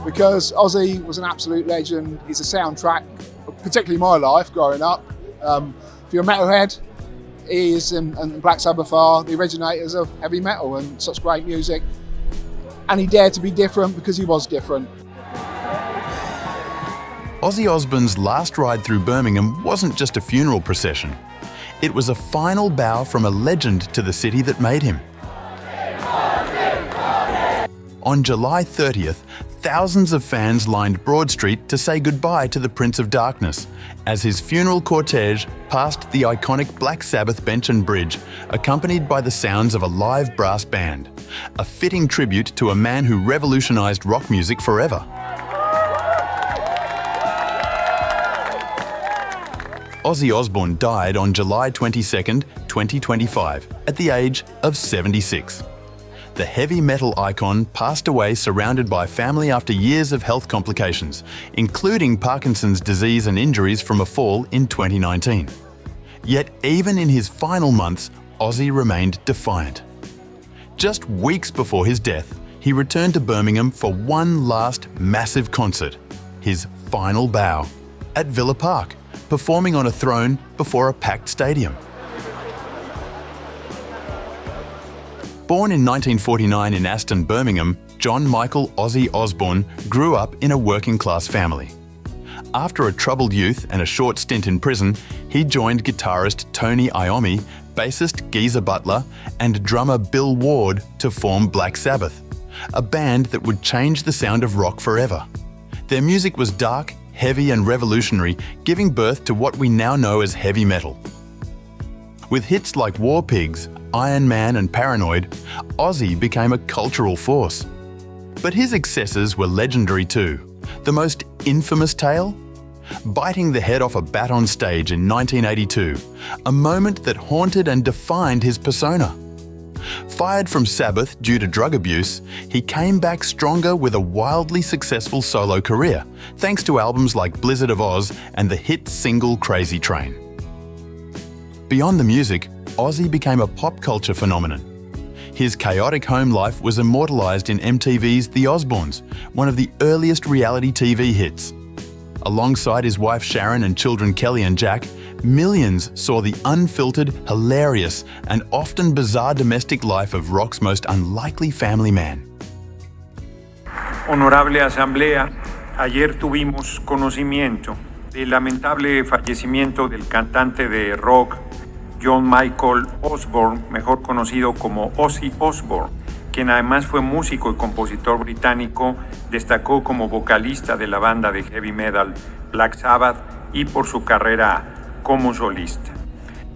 because Ozzy was an absolute legend. He's a soundtrack, particularly my life growing up. If you're a metalhead, he is and Black Sabbath are the originators of heavy metal and such great music. And he dared to be different because he was different. Ozzy Osbourne's last ride through Birmingham wasn't just a funeral procession. It was a final bow from a legend to the city that made him. On July 30th, thousands of fans lined Broad Street to say goodbye to the Prince of Darkness as his funeral cortege passed the iconic Black Sabbath bench and bridge, accompanied by the sounds of a live brass band, a fitting tribute to a man who revolutionized rock music forever. Ozzy Osbourne died on July 22nd, 2025, at the age of 76. The heavy metal icon passed away surrounded by family after years of health complications, including Parkinson's disease and injuries from a fall in 2019. Yet even in his final months, Ozzy remained defiant. Just weeks before his death, he returned to Birmingham for one last massive concert, his final bow, at Villa Park, performing on a throne before a packed stadium. Born in 1949 in Aston, Birmingham, John Michael Ozzy Osbourne grew up in a working-class family. After a troubled youth and a short stint in prison, he joined guitarist Tony Iommi, bassist Geezer Butler, and drummer Bill Ward to form Black Sabbath, a band that would change the sound of rock forever. Their music was dark, heavy and revolutionary, giving birth to what we now know as heavy metal. With hits like War Pigs, Iron Man and Paranoid, Ozzy became a cultural force. But his excesses were legendary too. The most infamous tale? Biting the head off a bat on stage in 1982, a moment that haunted and defined his persona. Fired from Sabbath due to drug abuse, he came back stronger with a wildly successful solo career, thanks to albums like Blizzard of Oz and the hit single Crazy Train. Beyond the music, Ozzy became a pop culture phenomenon. His chaotic home life was immortalized in MTV's The Osbournes, one of the earliest reality TV hits. Alongside his wife Sharon and children Kelly and Jack, millions saw the unfiltered, hilarious, and often bizarre domestic life of rock's most unlikely family man. Honorable Asamblea, ayer tuvimos conocimiento del lamentable fallecimiento del cantante de rock John Michael Osbourne, mejor conocido como Ozzy Osbourne, quien además fue músico y compositor británico, destacó como vocalista de la banda de heavy metal Black Sabbath y por su carrera como solista.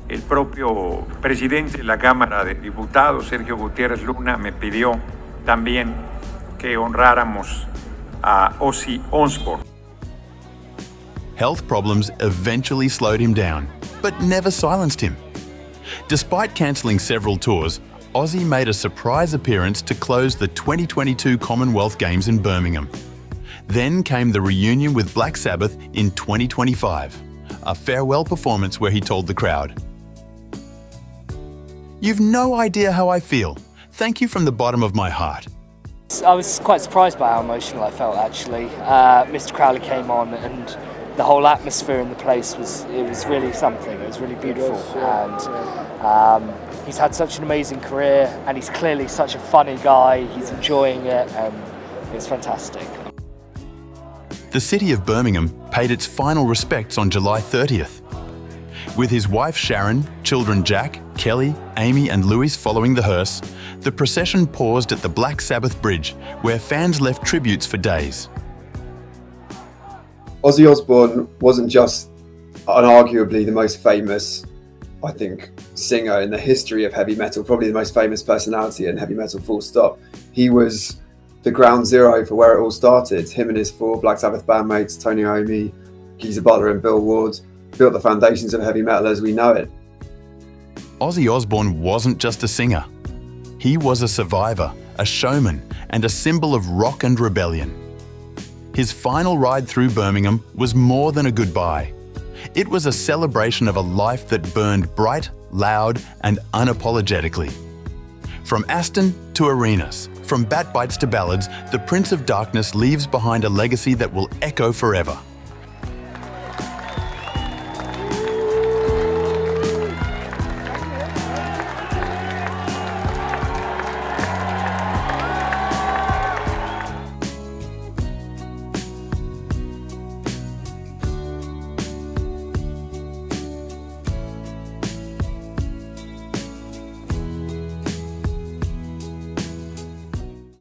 El propio presidente de la Cámara de Diputados, Sergio Gutiérrez Luna, me pidió también que honráramos a Ozzy Osbourne. Health problems eventually slowed him down, but never silenced him. Despite cancelling several tours, Ozzy made a surprise appearance to close the 2022 Commonwealth Games in Birmingham. Then came the reunion with Black Sabbath in 2025, a farewell performance where he told the crowd, "You've no idea how I feel. Thank you from the bottom of my heart." I was quite surprised by how emotional I felt actually. Mr. Crowley came on and the whole atmosphere in the place was really something. It was really beautiful, and he's had such an amazing career, and he's clearly such a funny guy. He's enjoying it, and it's fantastic. The city of Birmingham paid its final respects on July 30th. With his wife Sharon, children Jack, Kelly, Amy and Louis following the hearse, the procession paused at the Black Sabbath Bridge, where fans left tributes for days. Ozzy Osbourne wasn't just unarguably the most famous, I think, singer in the history of heavy metal, probably the most famous personality in heavy metal, full stop. He was the ground zero for where it all started. Him and his four Black Sabbath bandmates, Tony Iommi, Geezer Butler and Bill Ward, built the foundations of heavy metal as we know it. Ozzy Osbourne wasn't just a singer. He was a survivor, a showman, and a symbol of rock and rebellion. His final ride through Birmingham was more than a goodbye. It was a celebration of a life that burned bright, loud, and unapologetically. From Aston to arenas, From bat bites to ballads, the Prince of Darkness leaves behind a legacy that will echo forever.